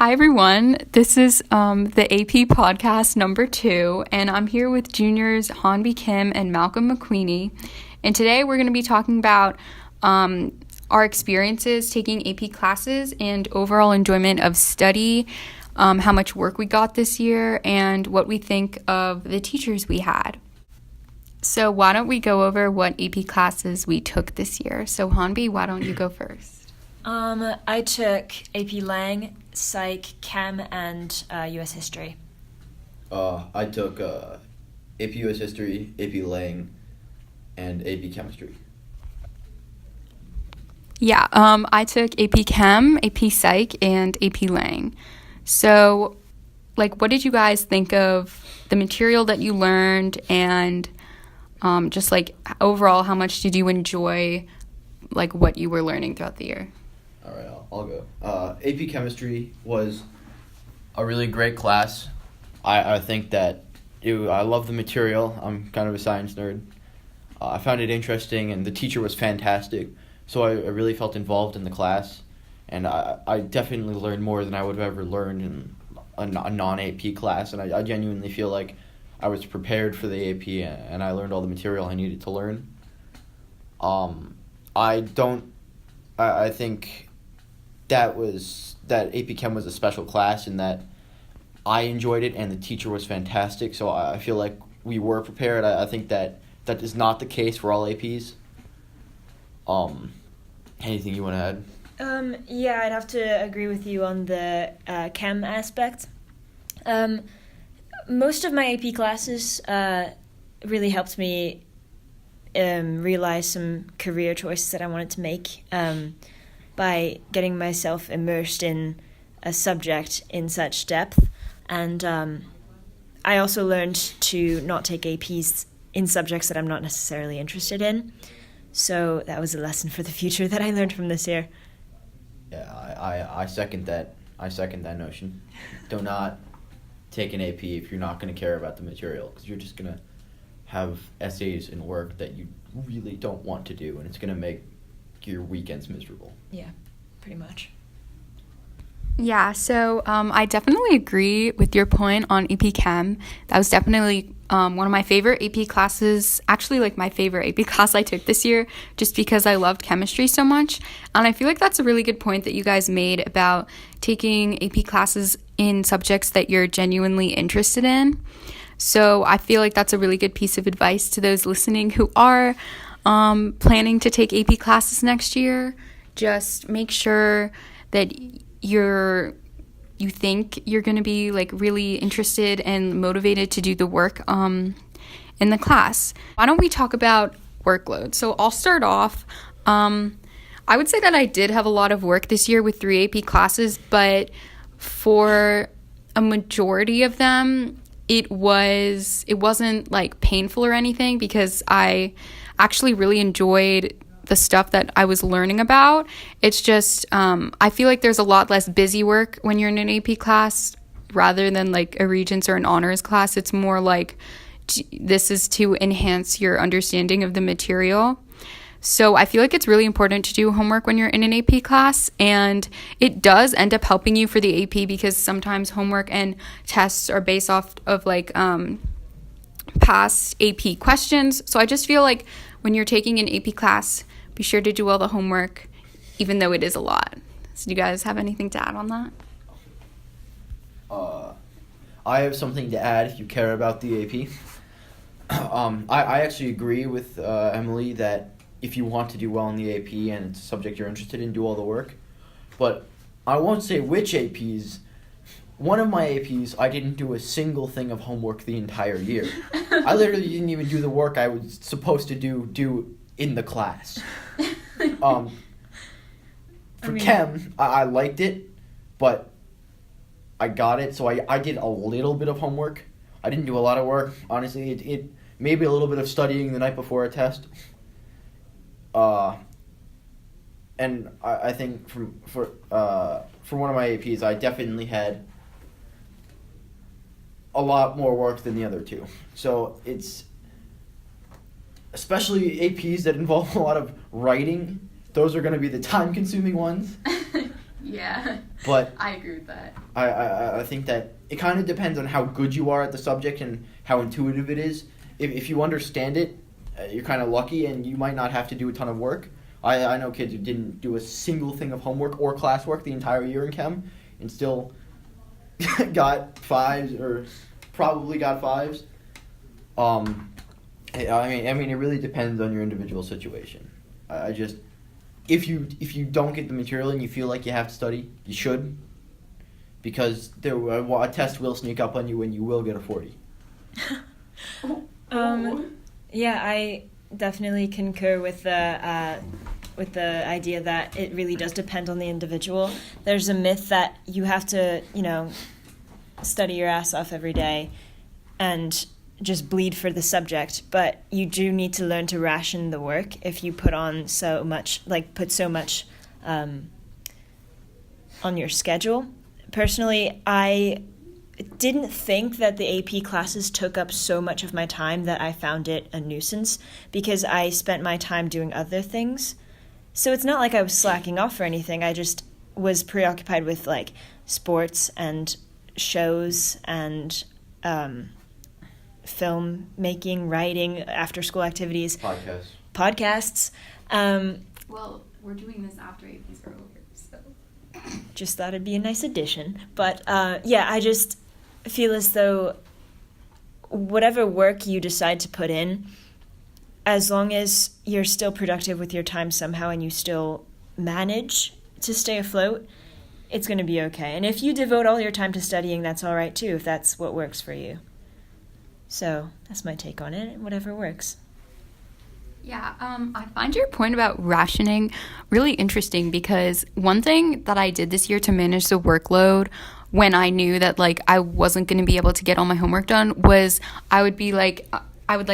Hi, everyone. This is the AP podcast number 2, and I'm here with juniors Hanbi Kim and Malcolm McQueenie. And today we're going to be talking about our experiences taking AP classes and overall enjoyment of study, how much work we got this year, and what we think of the teachers we had. So why don't we go over what AP classes we took this year? So Hanbi, why don't you go first? I took AP Lang, Psych, Chem, and U.S. History. I took AP U.S. History, AP Lang, and AP Chemistry. Yeah, I took AP Chem, AP Psych, and AP Lang. So, what did you guys think of the material that you learned, and just overall, how much did you enjoy what you were learning throughout the year? All right, I'll go. AP Chemistry was a really great class. I think that I love the material. I'm kind of a science nerd. I found it interesting, and the teacher was fantastic. So I really felt involved in the class, and I definitely learned more than I would have ever learned in a non-AP class, and I genuinely feel like I was prepared for the AP, and I learned all the material I needed to learn. I think that AP Chem was a special class in that I enjoyed it and the teacher was fantastic, so I feel like we were prepared. I think that is not the case for all APs. Anything you want to add? Yeah, I'd have to agree with you on the Chem aspect. Most of my AP classes really helped me realize some career choices that I wanted to make by getting myself immersed in a subject in such depth. And I also learned to not take APs in subjects that I'm not necessarily interested in. So that was a lesson for the future that I learned from this year. Yeah, I second that. I second that notion. Do not take an AP if you're not going to care about the material, because you're just going to have essays and work that you really don't want to do, and it's going to make your weekends miserable. Yeah, pretty much. Yeah, so I definitely agree with your point on AP Chem. That was definitely one of my favorite AP classes, actually my favorite AP class I took this year, just because I loved chemistry so much. And I feel like that's a really good point that you guys made about taking AP classes in subjects that you're genuinely interested in. So I feel like that's a really good piece of advice to those listening who are planning to take AP classes next year. Just make sure that you think you're going to be really interested and motivated to do the work in the class. Why don't we talk about workload? So I'll start off. I would say that I did have a lot of work this year with 3 AP classes, but for a majority of them, it wasn't painful or anything, because I actually really enjoyed the stuff that I was learning about. It's just I feel like there's a lot less busy work when you're in an AP class rather than a Regents or an honors class. It's more this is to enhance your understanding of the material. So I feel like it's really important to do homework when you're in an AP class, and it does end up helping you for the AP, because sometimes homework and tests are based off of past AP questions. So I just feel like when you're taking an AP class, be sure to do all the homework, even though it is a lot. So do you guys have anything to add on that? I have something to add if you care about the AP. I actually agree with Emily that if you want to do well in the AP and it's a subject you're interested in, do all the work. But I won't say which APs. One of my APs, I didn't do a single thing of homework the entire year. I literally didn't even do the work I was supposed to do in the class. Chem, I liked it, but I got it, so I did a little bit of homework. I didn't do a lot of work, honestly. It maybe a little bit of studying the night before a test. And I think for one of my APs, I definitely had a lot more work than the other 2. So it's especially APs that involve a lot of writing. Those are going to be the time-consuming ones. Yeah. But I agree with that. I think that it kind of depends on how good you are at the subject and how intuitive it is. If you understand it, you're kind of lucky and you might not have to do a ton of work. I know kids who didn't do a single thing of homework or classwork the entire year in chem and still got fives or probably got fives. I mean, it really depends on your individual situation. I just, if you don't get the material and you feel like you have to study, you should, because a test will sneak up on you and you will get a 40. Yeah, I definitely concur with the idea that it really does depend on the individual. There's a myth that you have to, study your ass off every day and just bleed for the subject, but you do need to learn to ration the work if you put so much on your schedule. Personally, I didn't think that the AP classes took up so much of my time that I found it a nuisance because I spent my time doing other things. So it's not like I was slacking off or anything. I just was preoccupied with like sports and shows and film making, writing, after school activities, podcasts. Well, we're doing this after APs are over, so just thought it'd be a nice addition. But I just feel as though whatever work you decide to put in, as long as you're still productive with your time somehow and you still manage to stay afloat, it's going to be okay. And if you devote all your time to studying, that's all right too, if that's what works for you. So that's my take on it. Whatever works. Yeah, I find your point about rationing really interesting because one thing that I did this year to manage the workload when I knew that like I wasn't going to be able to get all my homework done was I would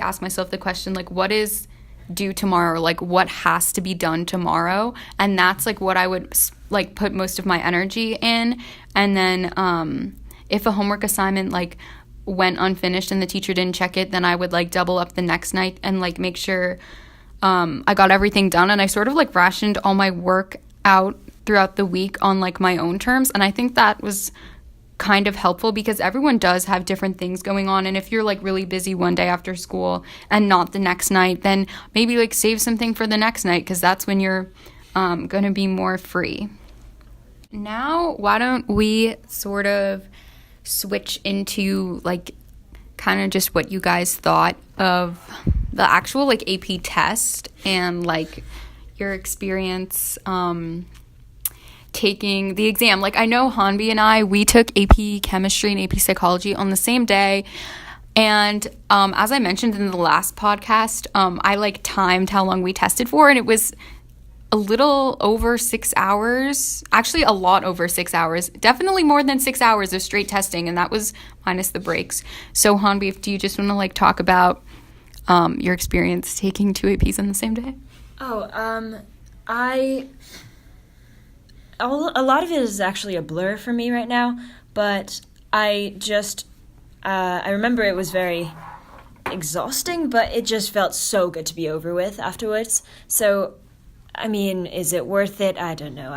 ask myself the question like, what is due tomorrow? Like, what has to be done tomorrow? And that's like what I would like put most of my energy in. And then if a homework assignment like went unfinished and the teacher didn't check it, then I would like double up the next night and like make sure I got everything done. And I sort of like rationed all my work out throughout the week on like my own terms. And I think that was kind of helpful because everyone does have different things going on. And if you're like really busy one day after school and not the next night, then maybe like save something for the next night because that's when you're going to be more free. Now, why don't we sort of switch into like kind of just what you guys thought of the actual like AP test and like your experience taking the exam. Like I know Hanbi and we took AP chemistry and AP psychology on the same day. And as I mentioned in the last podcast, I like timed how long we tested for, and it was a little over 6 hours, actually a lot over 6 hours, definitely more than 6 hours of straight testing, and that was minus the breaks. So Hanbi, do you just want to like talk about your experience taking 2 APs on the same day? A lot of it is actually a blur for me right now, but I remember it was very exhausting, but it just felt so good to be over with afterwards. So, I mean, is it worth it? I don't know.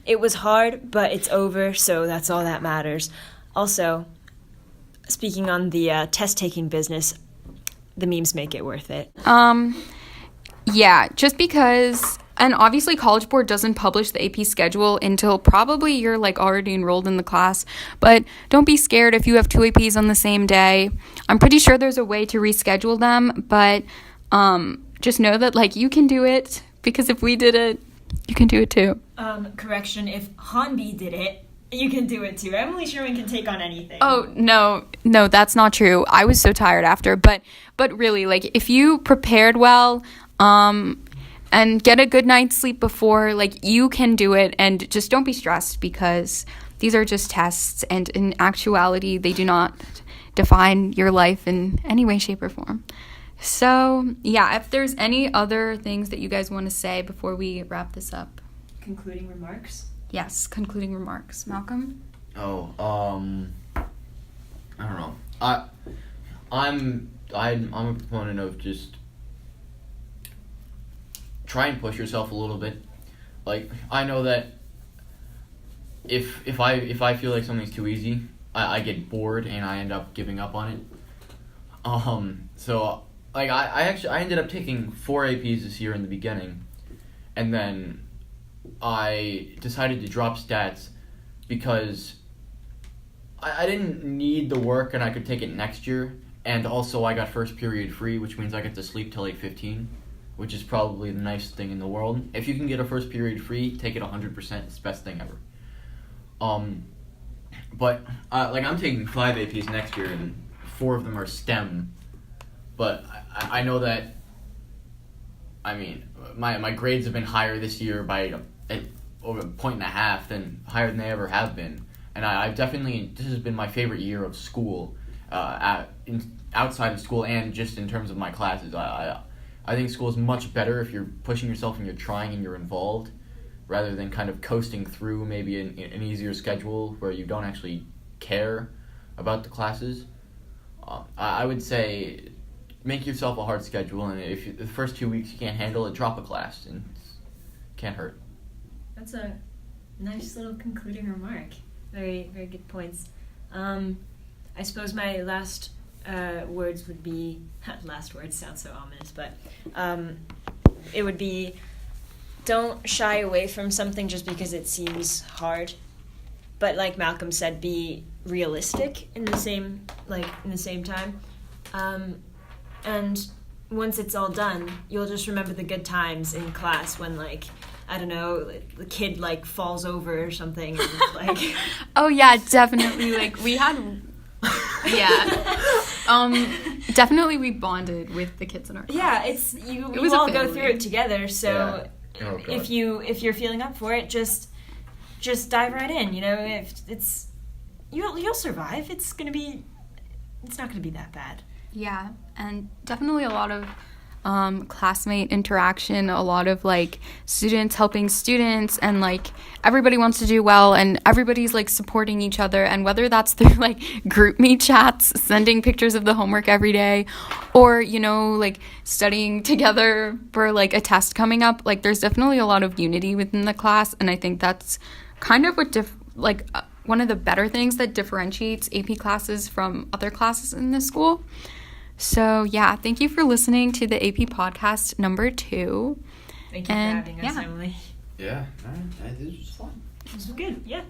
It was hard, but it's over, so that's all that matters. Also, speaking on the test-taking business, the memes make it worth it. Yeah, just because, and obviously College Board doesn't publish the AP schedule until probably you're like already enrolled in the class, but don't be scared if you have 2 APs on the same day. I'm pretty sure there's a way to reschedule them, but just know that like you can do it, because if we did it, you can do it too. Correction, if Hanbi did it, you can do it too. Emily Sherman can take on anything. Oh, no, that's not true. I was so tired after, but really, like, if you prepared well, and get a good night's sleep before, like, you can do it, and just don't be stressed, because these are just tests, and in actuality, they do not define your life in any way, shape, or form. So, yeah, if there's any other things that you guys want to say before we wrap this up. Concluding remarks? Yes, concluding remarks. Malcolm? I don't know. I'm a proponent of just try and push yourself a little bit. Like, I know that if I feel like something's too easy, I get bored and I end up giving up on it. So like I ended up taking 4 APs this year in the beginning, and then I decided to drop stats because I didn't need the work and I could take it next year, and also I got first period free, which means I get to sleep till 8:15, which is probably the nicest thing in the world. If you can get a first period free, take it 100%. It's the best thing ever. But like I'm taking 5 APs next year, and 4 of them are STEM. But I know that. I mean, my grades have been higher this year by over 1.5 points than higher than they ever have been, and I've definitely, this has been my favorite year of school, outside of school and just in terms of my classes. I think school is much better if you're pushing yourself and you're trying and you're involved, rather than kind of coasting through maybe an easier schedule where you don't actually care about the classes. I would say make yourself a hard schedule, and if the first 2 weeks you can't handle it, drop a class, and it can't hurt. That's a nice little concluding remark. Very, very good points. I suppose my last words would be, last words sound so ominous, but it would be, don't shy away from something just because it seems hard. But like Malcolm said, be realistic in the same time. And once it's all done, you'll just remember the good times in class when, like, I don't know, the kid like falls over or something, and, like. Oh yeah, definitely. Like we had, definitely we bonded with the kids in our class. Yeah, it's you was all a go family. through it together. So Yeah. Oh, God. if you're feeling up for it, just dive right in. You know, if it's you'll survive. It's not gonna be that bad. Yeah, and definitely a lot of classmate interaction, a lot of like students helping students, and like everybody wants to do well and everybody's like supporting each other, and whether that's through like group me chats, sending pictures of the homework every day, or you know, like studying together for like a test coming up, like there's definitely a lot of unity within the class, and I think that's kind of what one of the better things that differentiates AP classes from other classes in this school. So, yeah, thank you for listening to the AP podcast number 2. Thank you And, for having us, yeah. Emily. Yeah, this was fun. This was good. Yeah.